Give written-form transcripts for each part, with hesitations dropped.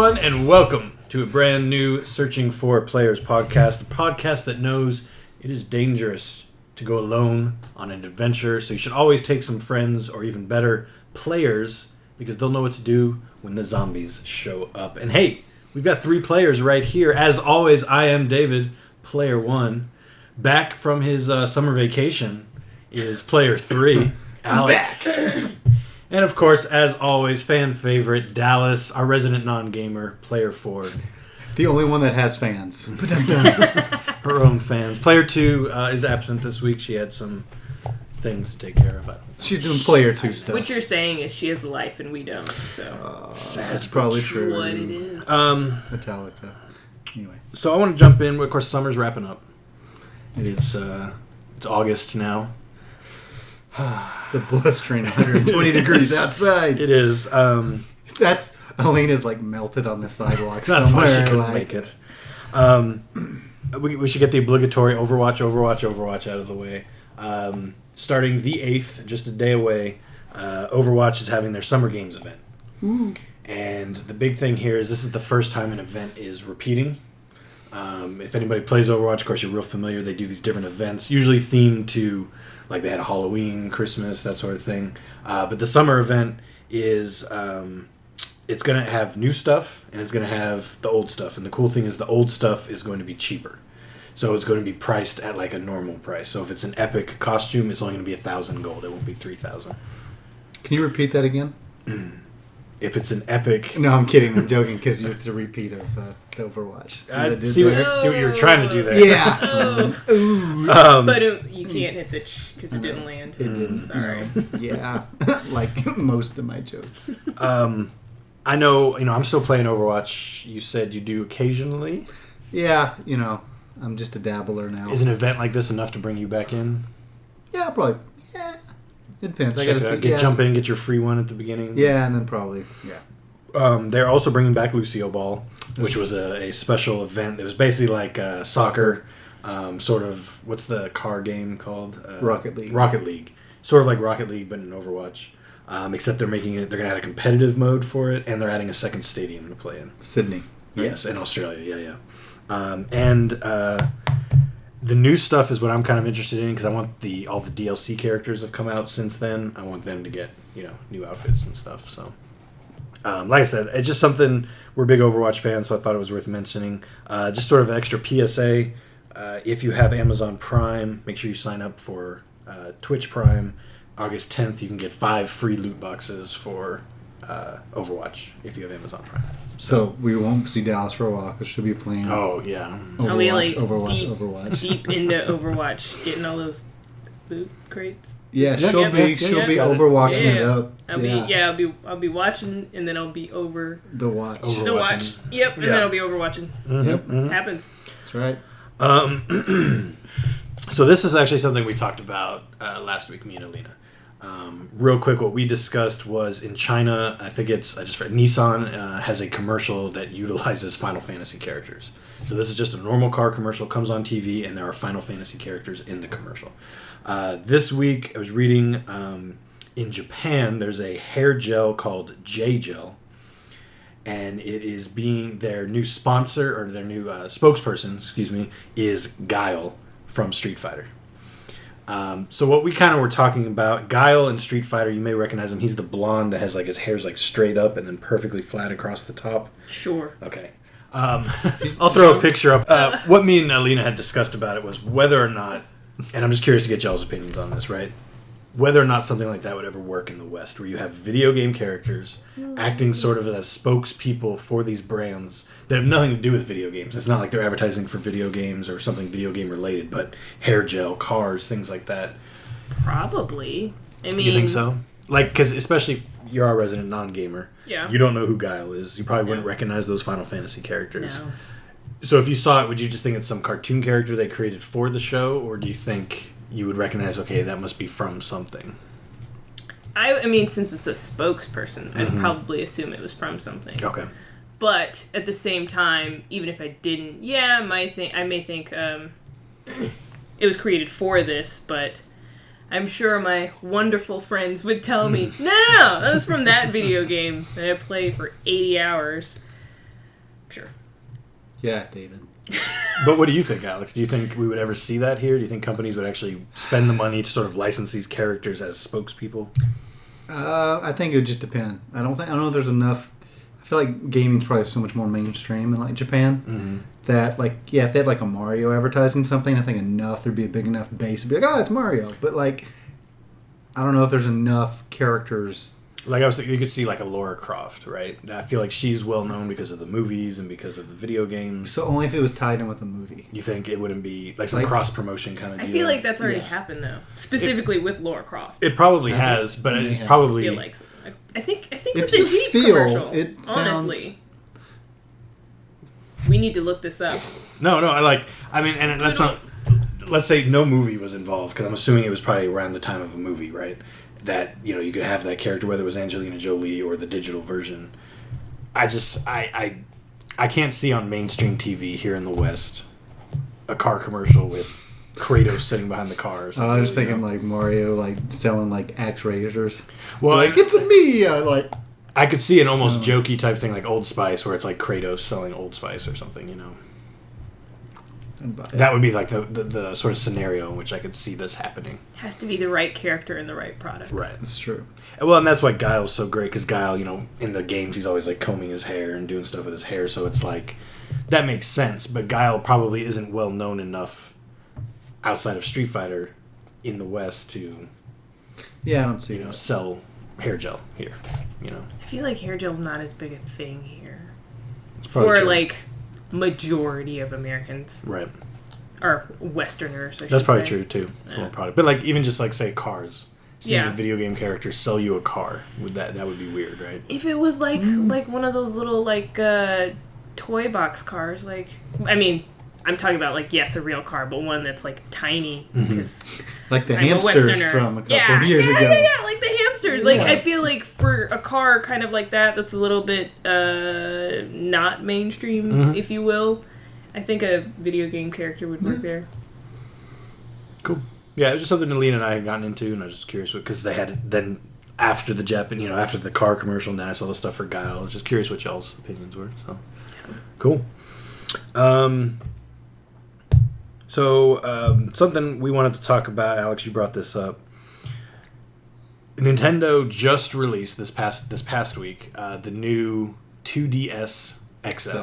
everyone, and welcome to a brand new Searching for Players podcast, the podcast that knows it is dangerous to go alone on an adventure, so you should always take some friends, or even better, players, because they'll know what to do when the zombies show up. And hey, we've got 3 players right here. As always, I am David, player 1. Back from his summer vacation is player 3, Alex. And of course, as always, fan favorite, Dallas, our resident non-gamer, player 4. The only one that has fans. Her own fans. Player 2 is absent this week. She had some things to take care of. She's doing player 2 stuff. What you're saying is she has a life and we don't. So that's probably true. What it is. Metallica. Anyway. So I want to jump in. Of course, summer's wrapping up. It's August now. It's a blistering 120 degrees outside. It is. That's Elena's like melted on the sidewalk That's somewhere. why she couldn't make it. We should get the obligatory Overwatch out of the way. Starting the 8th, just a day away, Overwatch is having their Summer Games event. Ooh. And the big thing here is this is the first time an event is repeating. If anybody plays Overwatch, of course, you're real familiar. They do these different events, usually themed to, like they had a Halloween, Christmas, that sort of thing. But the summer event is, it's going to have new stuff, and it's going to have the old stuff. And the cool thing is the old stuff is going to be cheaper. So it's going to be priced at like a normal price. So if it's an epic costume, it's only going to be 1,000 gold. It won't be 3,000. Can you repeat that again? If it's an epic... No, I'm kidding. I'm joking because it's a repeat of the Overwatch. See what you were trying to do there. Yeah. But you can't hit the because it didn't land. It didn't. Sorry. No. Yeah. Like most of my jokes. I know, I'm still playing Overwatch. You said you do occasionally. Yeah, I'm just a dabbler now. Is an event like this enough to bring you back in? Yeah, probably. Yeah. It depends. I gotta see. Jump in, get your free one at the beginning. Yeah, and then probably, they're also bringing back Lucio Ball, which was a special event. It was basically like soccer, sort of, what's the car game called? Rocket League. Rocket League. Sort of like Rocket League, but in Overwatch. Except they're going to add a competitive mode for it, and they're adding a second stadium to play in. Sydney. Right? Yes, in Australia, yeah. And the new stuff is what I'm kind of interested in, because I want all the DLC characters have come out since then. I want them to get, new outfits and stuff, so... like I said, it's just something, we're big Overwatch fans, so I thought it was worth mentioning. Just sort of an extra PSA. If you have Amazon Prime, make sure you sign up for Twitch Prime. August 10th, you can get 5 free loot boxes for Overwatch if you have Amazon Prime. So we won't see Dallas for a while because she'll be playing. Oh, yeah. I'll be like Overwatch. deep into Overwatch, getting all those loot crates. Yeah, she'll be Overwatching it up. I'll be watching, and then I'll be over the watch. The watch. Yep, and then I'll be overwatching. Mm-hmm. Yep, happens. That's right. So this is actually something we talked about last week, me and Alina. Real quick, what we discussed was in China, I think Nissan has a commercial that utilizes Final Fantasy characters. So this is just a normal car commercial, comes on TV, and there are Final Fantasy characters in the commercial. This week, I was reading in Japan, there's a hair gel called J-Gel, and it is their new sponsor, or their new spokesperson, is Guile from Street Fighter. So what we kind of were talking about, Guile in Street Fighter, you may recognize him. He's the blonde that has like his hair's like straight up and then perfectly flat across the top. Sure. Okay. I'll throw a picture up. What me and Alina had discussed about it was whether or not, and I'm just curious to get y'all's opinions on this, right? Whether or not something like that would ever work in the West, where you have video game characters acting sort of as spokespeople for these brands that have nothing to do with video games. It's not like they're advertising for video games or something video game related, but hair gel, cars, things like that. Probably. I mean, you think so? Like, because especially if you're our resident non-gamer, you don't know who Guile is. You probably wouldn't recognize those Final Fantasy characters. No. So if you saw it, would you just think it's some cartoon character they created for the show, or do you think you would recognize, okay, that must be from something? I mean, since it's a spokesperson, I'd probably assume it was from something. Okay. But at the same time, even if I didn't, I may think it was created for this, but I'm sure my wonderful friends would tell me, no, that was from that video game that I played for 80 hours. Sure. Yeah, David. But what do you think, Alex? Do you think we would ever see that here? Do you think companies would actually spend the money to sort of license these characters as spokespeople? I think it would just depend. I don't know if there's enough. I feel like gaming's probably so much more mainstream in like Japan that like if they had like a Mario advertising something, I think there'd be a big enough base to be like, oh, it's Mario. But like, I don't know if there's enough characters. Like I was thinking, you could see like a Lara Croft, right? I feel like she's well known because of the movies and because of the video games. So only if it was tied in with a movie. You think it wouldn't be like some cross promotion kind of deal? I feel like that's already happened though, specifically with Lara Croft. It probably has, but it's probably. I feel like so. I think if with you the Jeep feel commercial, it honestly, we need to look this up. No, I mean, and that's not. Let's say no movie was involved, because I'm assuming it was probably around the time of a movie, right? That you could have that character, whether it was Angelina Jolie or the digital version. I can't see on mainstream TV here in the West a car commercial with Kratos sitting behind the car. Or something, I was thinking like Mario like selling like axe razors. Well, like it's me. I could see an almost jokey type thing like Old Spice, where it's like Kratos selling Old Spice or something. That would be like the sort of scenario in which I could see this happening. Has to be the right character and the right product. Right. That's true. Well, and that's why Guile's so great, because Guile, in the games, he's always like combing his hair and doing stuff with his hair, so it's like, that makes sense, but Guile probably isn't well known enough outside of Street Fighter in the West to, I don't see sell hair gel here, I feel like hair gel's not as big a thing here. It's probably for true. like majority of Americans. Right. Or Westerners, That's probably true, too. It's more product. But, like, even just, like, say, cars. Seeing Yeah. a video game character sell you a car. That would be weird, right? If it was, like one of those little, like, toy box cars, like... I mean, I'm talking about, like, yes, a real car, but one that's, like, tiny, because... Like the I'm a hamsters Westerner. from a couple of years ago. Yeah, like the hamsters. Like, Yeah. I feel like for a car kind of like that's a little bit not mainstream, if you will. I think a video game character would work there. Cool. Yeah, it was just something Alina and I had gotten into, and I was just curious, because they had then after the after the car commercial, and then I saw the stuff for Guile. I was just curious what y'all's opinions were. So, cool. Something we wanted to talk about, Alex, you brought this up. Nintendo just released this past week the new 2DS XL,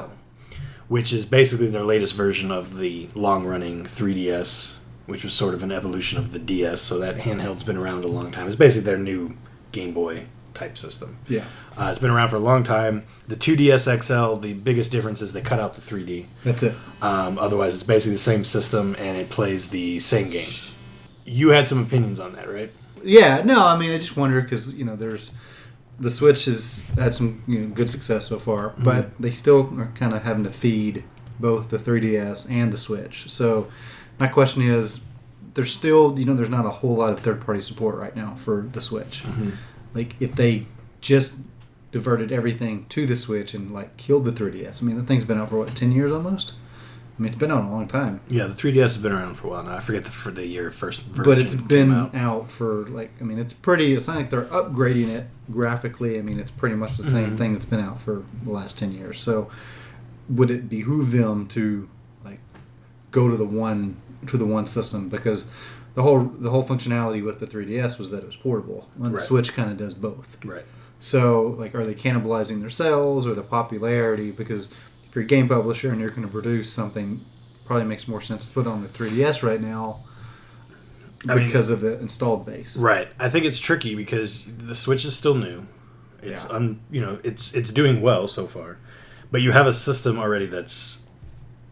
which is basically their latest version of the long-running 3DS, which was sort of an evolution of the DS. So that handheld's been around a long time. It's basically their new Game Boy type system. Yeah. It's been around for a long time. The 2DS XL, the biggest difference is they cut out the 3D. That's it. Otherwise, it's basically the same system, and it plays the same games. You had some opinions on that, right? Yeah, no, I mean, I just wonder because, there's... The Switch has had some good success so far, but they still are kind of having to feed both the 3DS and the Switch. So my question is, there's still, there's not a whole lot of third-party support right now for the Switch. Like, if they just diverted everything to the Switch and, like, killed the 3DS, I mean, the thing's been out for, 10 years almost? I mean, it's been out a long time. Yeah, the 3DS has been around for a while now. I forget for the year first version. But it's been out for, it's not like they're upgrading it graphically. I mean, it's pretty much the same thing that's been out for the last 10 years. So would it behoove them to, go to the one system? Because the whole functionality with the 3DS was that it was portable. And the Switch kind of does both. Right. So, are they cannibalizing their sales or the popularity? Because if you're a game publisher and you're going to produce something, probably makes more sense to put it on the 3DS right now because of the installed base. Right. I think it's tricky because the Switch is still new. It's it's doing well so far, but you have a system already that's,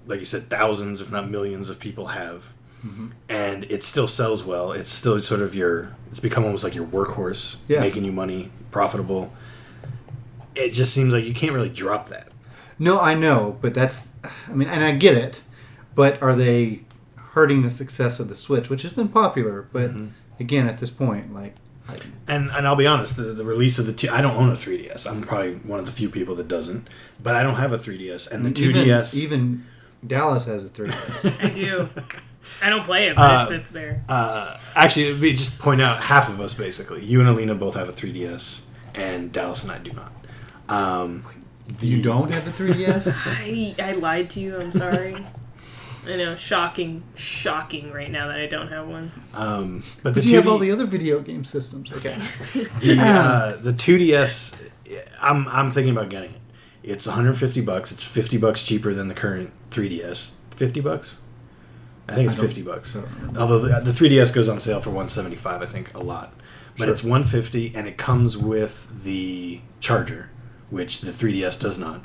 like you said, thousands if not millions of people have, and it still sells well. It's still sort of it's become almost like your workhorse, making you money, profitable. It just seems like you can't really drop that. No, I know, but and I get it, but are they hurting the success of the Switch, which has been popular, but again, at this point, And I'll be honest, the release of I don't own a 3DS. I'm probably one of the few people that doesn't, but I don't have a 3DS, and the 2DS... Even Dallas has a 3DS. I do. I don't play it, but it sits there. Actually, it'd be just point out half of us, basically. You and Alina both have a 3DS, and Dallas and I do not. You don't have the 3DS? I lied to you. I'm sorry. I know, shocking right now that I don't have one. But you have all the other video game systems. Okay. The 2DS, I'm thinking about getting it. It's $150. It's $50 cheaper than the current 3DS. $50? I think it's $50. Although the 3DS goes on sale for $175, I think, a lot. But it's $150, and it comes with the charger, which the 3DS does not.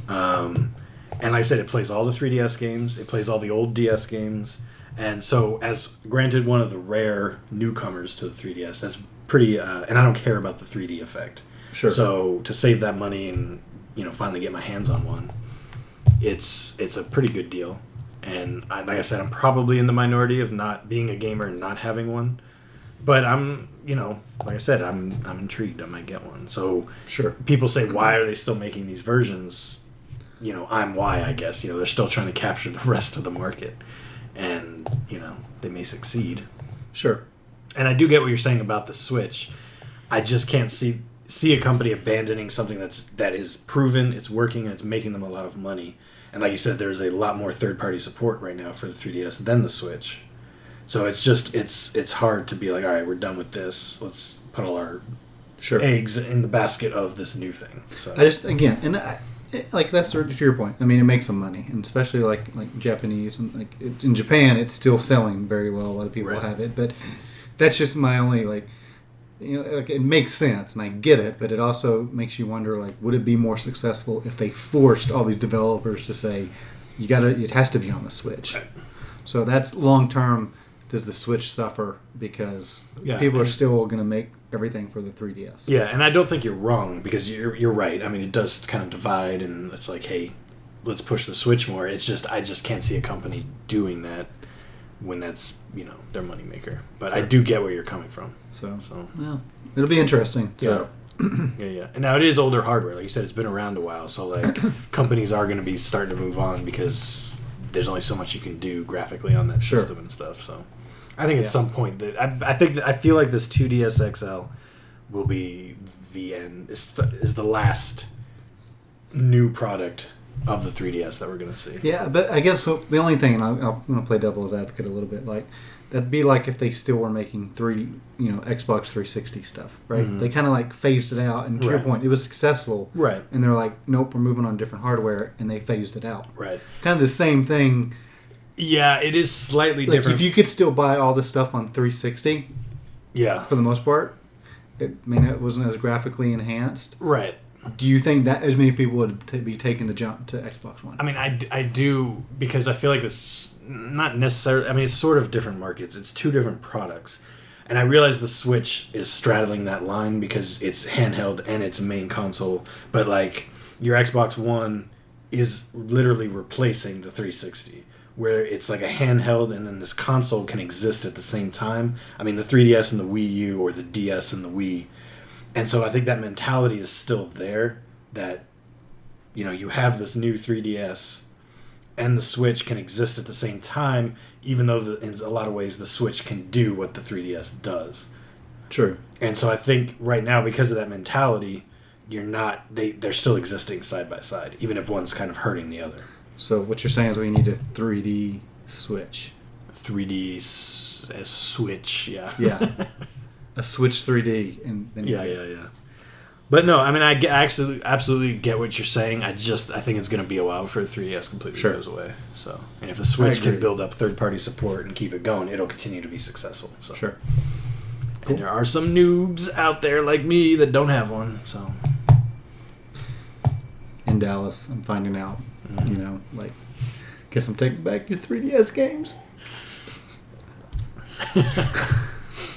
And like I said, it plays all the 3DS games. It plays all the old DS games. And so, as granted, one of the rare newcomers to the 3DS, that's pretty... and I don't care about the 3D effect. Sure. So, to save that money and, finally get my hands on one, it's a pretty good deal. And like I said, I'm probably in the minority of not being a gamer and not having one. But I'm, like I said, I'm intrigued. I might get one. So people say, why are they still making these versions? I'm why, I guess. They're still trying to capture the rest of the market. And, they may succeed. Sure. And I do get what you're saying about the Switch. I just can't see a company abandoning something that is proven, it's working, and it's making them a lot of money. And like you said, there's a lot more third-party support right now for the 3DS than the Switch. So it's just, it's hard to be like, all right, we're done with this. Let's put all our eggs in the basket of this new thing. So that's to your point. I mean, it makes some money, and especially like Japanese and in Japan, it's still selling very well. A lot of people have it, but that's just my only it makes sense, and I get it, but it also makes you wonder, would it be more successful if they forced all these developers to say, it has to be on the Switch. Right. So that's long term. Does the Switch suffer because people are still going to make everything for the 3DS? Yeah, and I don't think you're wrong, because you're right. I mean, it does kind of divide, and it's like, hey, let's push the Switch more. It's just, I just can't see a company doing that when that's, their moneymaker. But I do get where you're coming from. So yeah, it'll be interesting. So. Yeah. And now it is older hardware. Like you said, it's been around a while. So, companies are going to be starting to move on because there's only so much you can do graphically on that system and stuff. So I think at some point that I feel like this 2DS XL will be the end. Is the last new product of the 3DS that we're going to see. Yeah, but I guess the only thing, and I'm going to play devil's advocate a little bit, that'd be like if they still were making 3D, Xbox 360 stuff, right? Mm-hmm. They kind of phased it out, and to your point, it was successful, right? And they're like, nope, we're moving on to different hardware, and they phased it out, right? Kind of the same thing. Yeah, it is slightly different. If you could still buy all this stuff on 360, for the most part, it wasn't as graphically enhanced, right? Do you think that as many people would be taking the jump to Xbox One? I mean, I do, because I feel like it's not necessarily... I mean, it's sort of different markets. It's two different products. And I realize the Switch is straddling that line because it's handheld and it's a main console. But, your Xbox One is literally replacing the 360, where it's like a handheld and then this console can exist at the same time. I mean, the 3DS and the Wii U, or the DS and the Wii... And so I think that mentality is still there, that, you have this new 3DS and the Switch can exist at the same time, even though in a lot of ways the Switch can do what the 3DS does. True. And so I think right now, because of that mentality, they're still existing side by side, even if one's kind of hurting the other. So what you're saying is we need a 3D Switch. 3D Switch, yeah. Yeah. A Switch 3D, and then yeah. But no, I mean, I absolutely get what you're saying. I think it's going to be a while before the 3DS completely goes away. So, and if the Switch can build up third-party support and keep it going, it'll continue to be successful. So. Sure. And there are some noobs out there like me that don't have one. So. In Dallas, I'm finding out. Guess I'm taking back your 3DS games.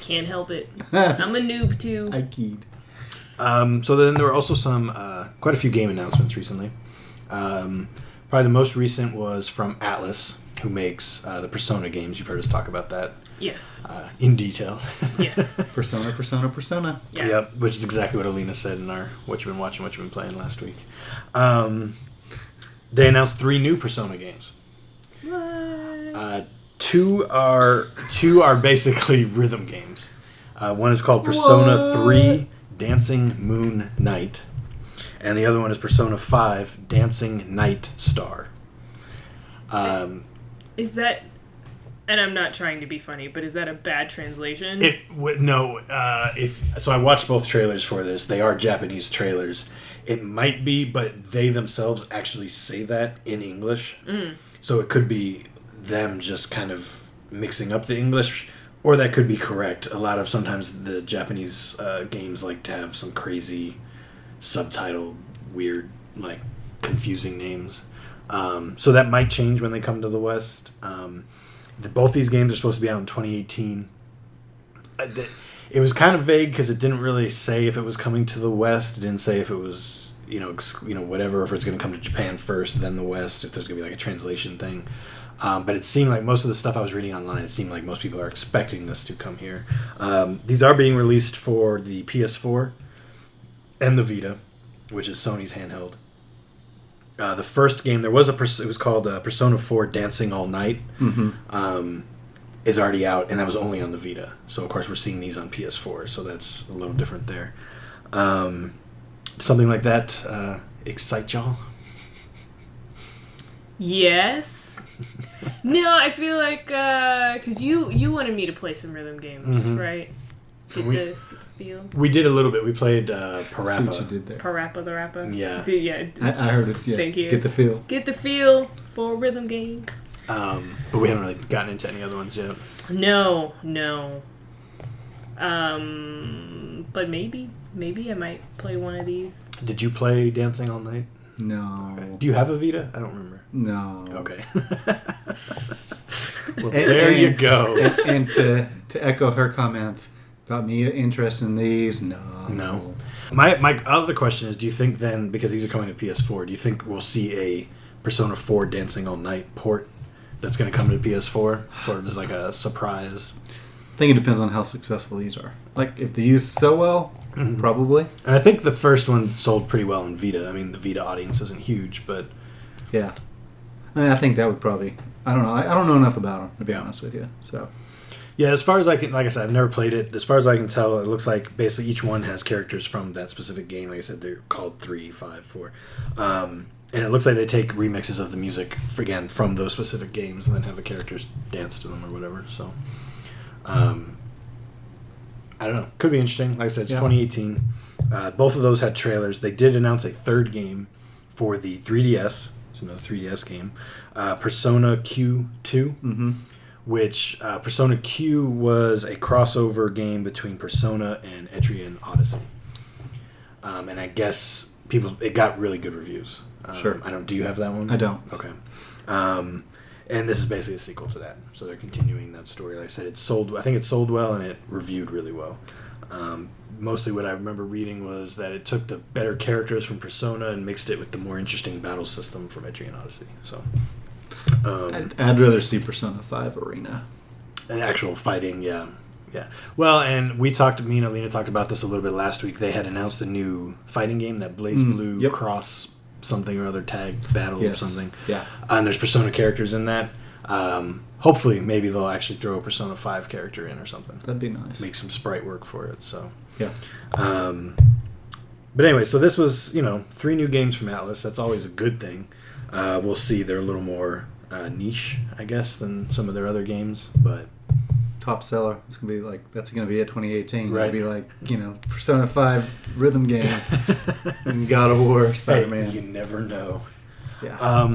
Can't help it. I'm a noob too. I keyed. So then there were also quite a few game announcements recently. Probably the most recent was from Atlas, who makes the Persona games. You've heard us talk about that. Yes. In detail. Yes. Persona. Yeah. Yep, which is exactly what Alina said in our What You've Been Watching, What You've Been Playing last week. They announced 3 new Persona games. What? Two are basically rhythm games. One is called Persona 3 Dancing Moon Night, and the other one is Persona 5 Dancing Night Star. Is that... And I'm not trying to be funny, but is that a bad translation? No. So I watched both trailers for this. They are Japanese trailers. It might be, but they themselves actually say that in English. So it could be them just kind of mixing up the English, or that could be correct. Sometimes the Japanese games like to have some crazy subtitle, weird, like confusing names. So that might change when they come to the West. Both these games are supposed to be out in 2018. It was kind of vague because it didn't really say if it was coming to the West. It didn't say if it was, whatever, if it's going to come to Japan first, then the West, if there's going to be like a translation thing. But it seemed like most of the stuff I was reading online, it seemed like most people are expecting this to come here. These are being released for the PS4 and the Vita, which is Sony's handheld. The first game, it was called Persona 4 Dancing All Night, is already out, and that was only on the Vita. So, of course, we're seeing these on PS4, so that's a little different there. Something like that excite y'all? Yes. No, I feel like, because you wanted me to play some rhythm games, right? Get the feel. We did a little bit. We played Parappa. See what you did there. Parappa the Rappa? Yeah. I heard it. Yeah. Thank you. Get the feel. Get the feel for a rhythm game. But we haven't really gotten into any other ones yet. No. But maybe I might play one of these. Did you play Dancing All Night? No. Okay. Do you have a Vita? I don't remember. No. Okay. Well, there you go. And to echo her comments about me interested in these, no. My other question is, do you think then, because these are coming to PS4, do you think we'll see a Persona 4 Dancing All Night port that's going to come to PS4? Sort of as like a surprise? I think it depends on how successful these are. Like, if they use so well, probably. And I think the first one sold pretty well in Vita. I mean, the Vita audience isn't huge, but... Yeah. I think that would probably... I don't know. I don't know enough about them, to be honest with you. So... Yeah, as far as I can... Like I said, I've never played it. As far as I can tell, it looks like basically each one has characters from that specific game. Like I said, they're called 3, 5, 4. And it looks like they take remixes of the music, again, from those specific games and then have the characters dance to them or whatever. So... I don't know. Could be interesting. Like I said, it's 2018. Both of those had trailers. They did announce a third game for the 3DS. It's another 3DS game. Persona Q2, which Persona Q was a crossover game between Persona and Etrian Odyssey. And I guess it got really good reviews. Sure. Do you have that one? I don't. Okay. And this is basically a sequel to that. So they're continuing that story. Like I said, I think it sold well and it reviewed really well. Mostly what I remember reading was that it took the better characters from Persona and mixed it with the more interesting battle system from Etrian Odyssey. So, I'd rather see Persona 5 Arena. An actual fighting, yeah. Well, and me and Alina talked about this a little bit last week. They had announced a new fighting game, that Blaze Blue Cross something or other tag battle or something. Yeah. And there's Persona characters in that. Hopefully, maybe they'll actually throw a Persona 5 character in or something. That'd be nice. Make some sprite work for it. So. Yeah. But anyway, so this was 3 new games from Atlas. That's always a good thing. We'll see. They're a little more niche, I guess, than some of their other games, but. Top seller. It's gonna be that's gonna be it. 2018. Right. It'll be like Persona 5 rhythm game, and God of War, Spider-Man. Hey, you never know. Yeah.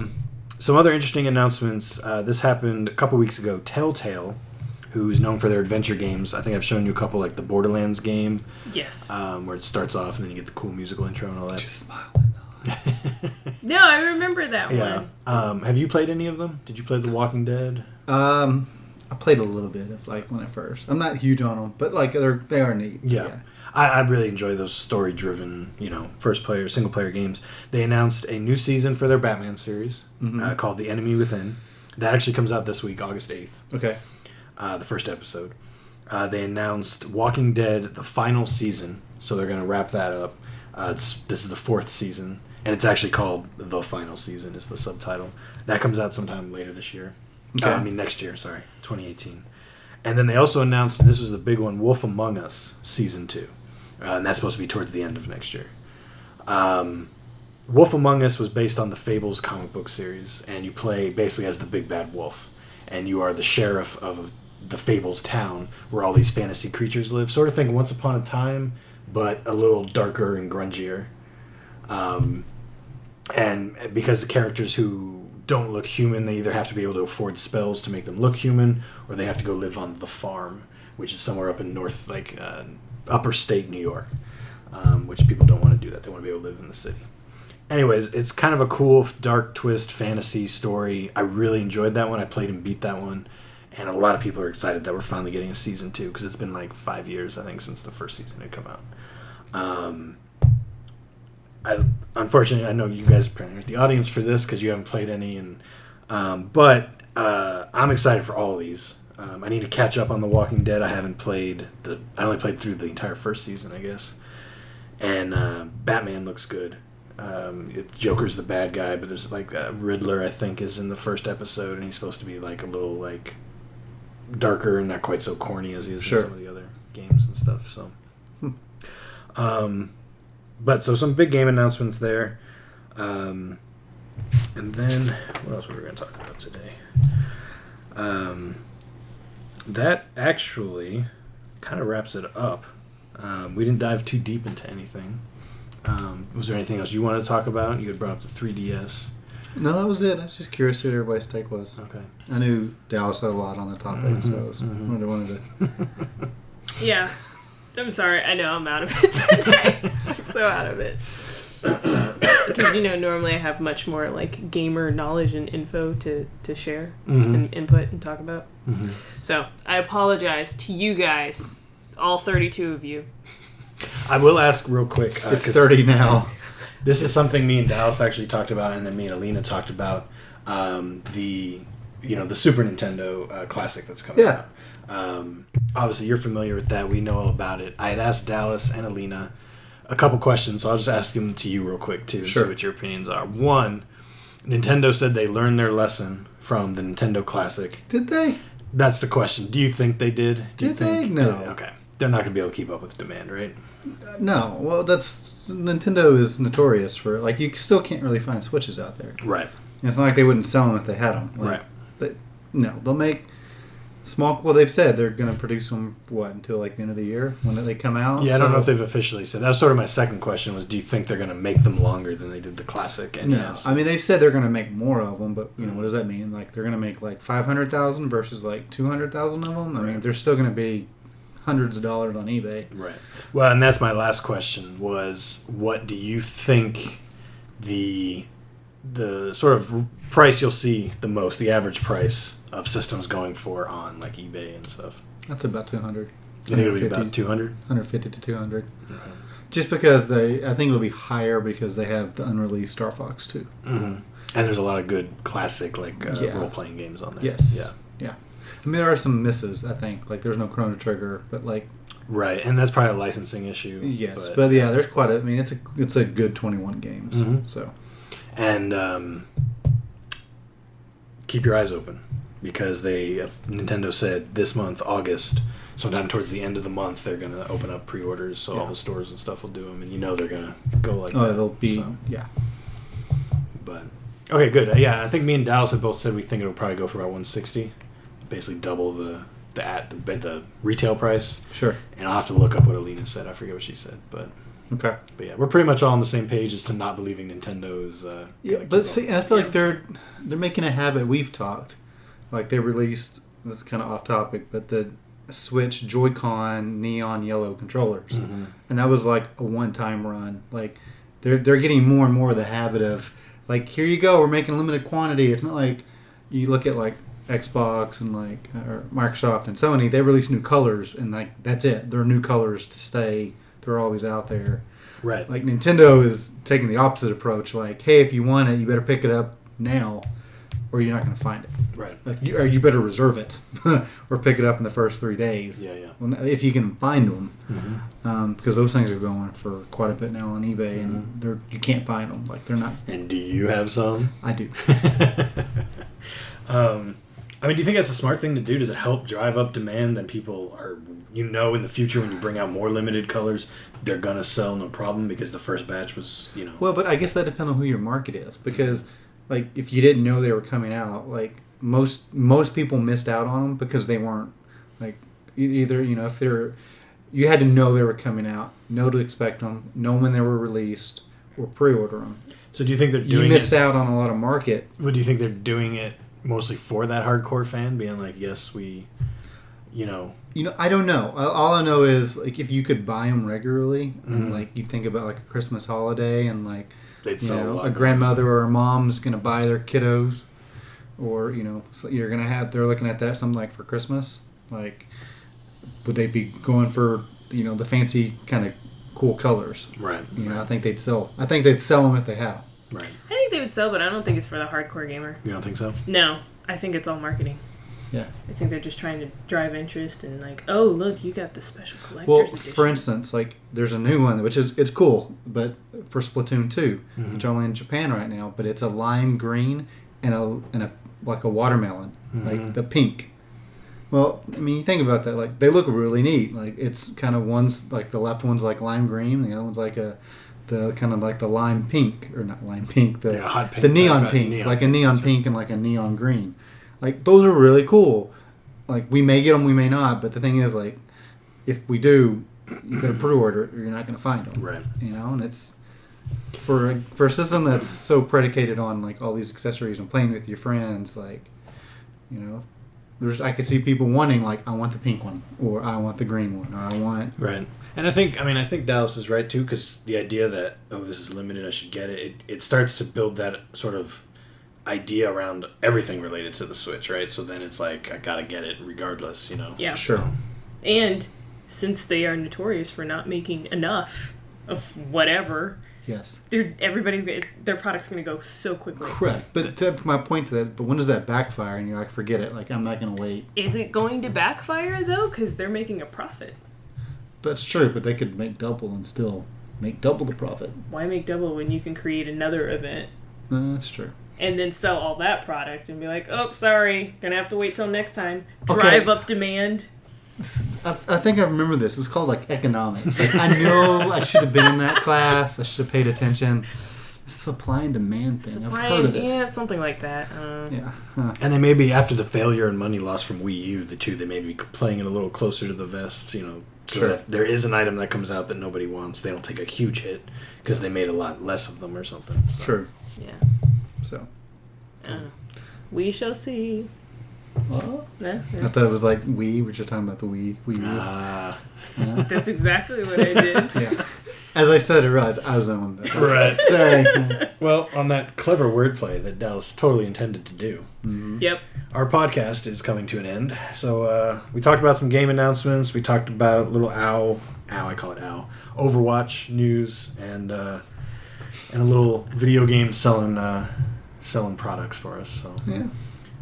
Some other interesting announcements. This happened a couple weeks ago. TellTale, who's known for their adventure games. I think I've shown you a couple, like the Borderlands game. Yes. Where it starts off and then you get the cool musical intro and all that. Just smile and nod. No, I remember that one. Have you played any of them? Did you play The Walking Dead? I played a little bit of when I first. I'm not huge on them, but they are neat. Yeah. I really enjoy those story-driven, single player games. They announced a new season for their Batman series called The Enemy Within. That actually comes out this week, August 8th. Okay. The first episode. They announced Walking Dead, the final season, so they're going to wrap that up. This is the 4th season, and it's actually called The Final Season is the subtitle. That comes out sometime later this year. Okay. Next year, 2018. And then they also announced, and this was the big one, Wolf Among Us Season 2. And that's supposed to be towards the end of next year. Wolf Among Us was based on the Fables comic book series, and you play basically as the big bad wolf, and you are the sheriff of the Fables town where all these fantasy creatures live. Sort of think Once Upon a Time, but a little darker and grungier. And because the characters who don't look human, they either have to be able to afford spells to make them look human, or they have to go live on the farm, which is somewhere up in north, upper state New York, which people don't want to do that. They want to be able to live in the city. Anyways, it's kind of a cool, dark twist fantasy story. I really enjoyed that one. I played and beat that one. And a lot of people are excited that we're finally getting a season 2, because it's been 5 years, I think, since the first season had come out. Unfortunately, I know you guys apparently aren't the audience for this because you haven't played any, but I'm excited for all of these. I need to catch up on The Walking Dead. I only played through the entire first season, I guess. And Batman looks good. Joker's the bad guy, but there's Riddler, I think, is in the first episode, and he's supposed to be a little darker and not quite so corny as he is in some of the other games and stuff. So, but so some big game announcements there, and then what else were we going to talk about today? That actually kind of wraps it up. We didn't dive too deep into anything. Was there anything else you wanted to talk about? You had brought up the 3DS. No, that was it. I was just curious what everybody's take was. Okay. I knew Dallas had a lot on the topic, so I was wanted to. Yeah. I'm sorry. I know I'm out of it today. I'm so out of it. Because, normally I have much more, gamer knowledge and info to share and input and talk about. Mm-hmm. So, I apologize to you guys, all 32 of you. I will ask real quick. It's 30 now. This is something me and Dallas actually talked about, and then me and Alina talked about the Super Nintendo Classic that's coming out. Obviously, you're familiar with that. We know all about it. I had asked Dallas and Alina a couple questions, so I'll just ask them to you real quick, too, and see what your opinions are. One, Nintendo said they learned their lesson from the Nintendo Classic. Did they? That's the question. Do you think they did? Did they? No. Okay. They're not going to be able to keep up with demand, right? No. Well, Nintendo is notorious for, you still can't really find Switches out there. Right. And it's not like they wouldn't sell them if they had them. Right. They'll make small. Well, they've said they're going to produce them until the end of the year when they come out. Yeah, I don't know if they've officially said. That was sort of my second question. Was do you think they're going to make them longer than they did the Classic? NES? No, I mean they've said they're going to make more of them, but what does that mean? They're going to make 500,000 versus 200,000 of them. I mean, they're still going to be hundreds of dollars on eBay. Right. Well, and that's my last question. Was what do you think the sort of price you'll see the most, the average price of systems going for on eBay and stuff? That's about 200. You think it'll be about 200? 150 to 200. Mm-hmm. Just because I think it'll be higher because they have the unreleased Star Fox 2. Mm-hmm. And there's a lot of good classic role-playing games on there. Yes. Yeah. I mean, there are some misses, I think. There's no Chrono Trigger, but Right, and that's probably a licensing issue. Yes, but yeah, there's quite a... I mean, it's a good 21 games, so... And keep your eyes open, because Nintendo said this month, August, sometime towards the end of the month, they're going to open up pre-orders, so all the stores and stuff will do them, and they're going to go that. They'll be... Yeah. But, okay, good. Yeah, I think me and Dallas have both said we think it'll probably go for about $160, basically double the retail price. Sure. And I'll have to look up what Alina said. I forget what she said, but... Okay. But yeah, we're pretty much all on the same page as to not believing Nintendo is... but see, I feel like they're making a habit. We've talked. They released, this is kind of off topic, but the Switch Joy-Con neon yellow controllers. Mm-hmm. And that was a one-time run. They're getting more and more of the habit of, here you go, we're making limited quantity. It's not like you look at Xbox and or Microsoft and Sony, they release new colors and that's it. There are new colors to stay. They're always out there. Right. Nintendo is taking the opposite approach. Hey, if you want it, you better pick it up now, or you're not going to find it. Right. Or you better reserve it, or pick it up in the first 3 days. Yeah. Well, if you can find them, because those things are going for quite a bit now on eBay, and you can't find them. They're not. And do you have some? I do. I mean, do you think that's a smart thing to do? Does it help drive up demand? Then people are, in the future when you bring out more limited colors, they're gonna sell no problem because the first batch was, Well, but I guess that depends on who your market is, because like if you didn't know they were coming out, like most people missed out on them because they weren't like either if you had to know they were coming out, know to expect them, know when they were released, or pre-order them. So do you think they're doing You miss out on a lot of market. What do you think they're doing it mostly for that hardcore fan, being like, yes, we, I don't know. All I know is like if you could buy them regularly, and like you think about like a Christmas holiday, and like they'd sell a grandmother or a mom's gonna buy their kiddos, or so they're looking at that something like for Christmas. Like, would they be going for the fancy kind of cool colors? Right. I think they'd sell. I think they'd sell them if they have. Right. I think they would sell, but I don't think it's for the hardcore gamer. You don't think so? No, I think it's all marketing. Yeah. I think they're just trying to drive interest and like, oh look, you got the special collector's edition. For instance, like there's a new one which it's cool, but for Splatoon 2, which are only in Japan right now, but it's a lime green and a like a watermelon, like the pink. Well, I mean, you think about that, like they look really neat. Like it's kind of one's like the left one's like lime green, the other one's like the kind of like the lime pink, or not lime pink, hot pink, the neon pink, like a neon pink and like a neon green. Like those are really cool. Like we may get them, we may not, but the thing is, like if we do, you better pre-order it or you're not going to find them. Right. And it's for a system that's so predicated on like all these accessories and playing with your friends, like I could see people wanting like I want the pink one, or I want the green one, or I want right. And I think Dallas is right too, because the idea that this is limited, I should get it. It starts to build that sort of idea around everything related to the Switch, right? So then it's like I gotta get it regardless, Yeah. Sure. And since they are notorious for not making enough of whatever, yes, their product's gonna go so quickly. Correct. But to my point to that, but when does that backfire? And you're like, forget it. Like I'm not gonna wait. Is it going to backfire though? Because they're making a profit. That's true, but they could make double and still make double the profit. Why make double when you can create another event? That's true. And then sell all that product and be like, oh, sorry, gonna have to wait till next time. Drive up demand. I think I remember this. It was called like economics. Like I know I should have been in that class. I should have paid attention. Supply and demand thing. I've heard of it. Yeah, something like that. Yeah. Huh. And they may be, after the failure and money lost from Wii U, they may be playing it a little closer to the vest, so Sure. that if there is an item that comes out that nobody wants, they don't take a huge hit because they made a lot less of them or something. So. True. Yeah. So. We shall see. Well, Yeah. I thought it was like Wii, which you're talking about the Wii U. Ah. Yeah. That's exactly what I did. Yeah. As I said, I realized I was on that. Right. Sorry. Well, on that clever wordplay that Dallas totally intended to do, Yep. our podcast is coming to an end. So we talked about some game announcements. We talked about little I call it Overwatch news, and a little video game selling products for us. So Yeah.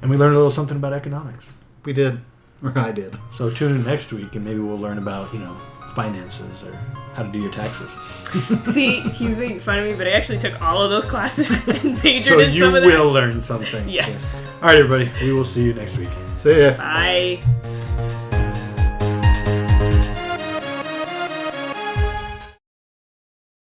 and we learned a little something about economics. We did. Or I did. So tune in next week, and maybe we'll learn about finances or how to do your taxes. See, he's making fun of me, but I actually took all of those classes and majored So in you some of them. will learn something. Yes. All right, everybody. We will see you next week. See ya. Bye.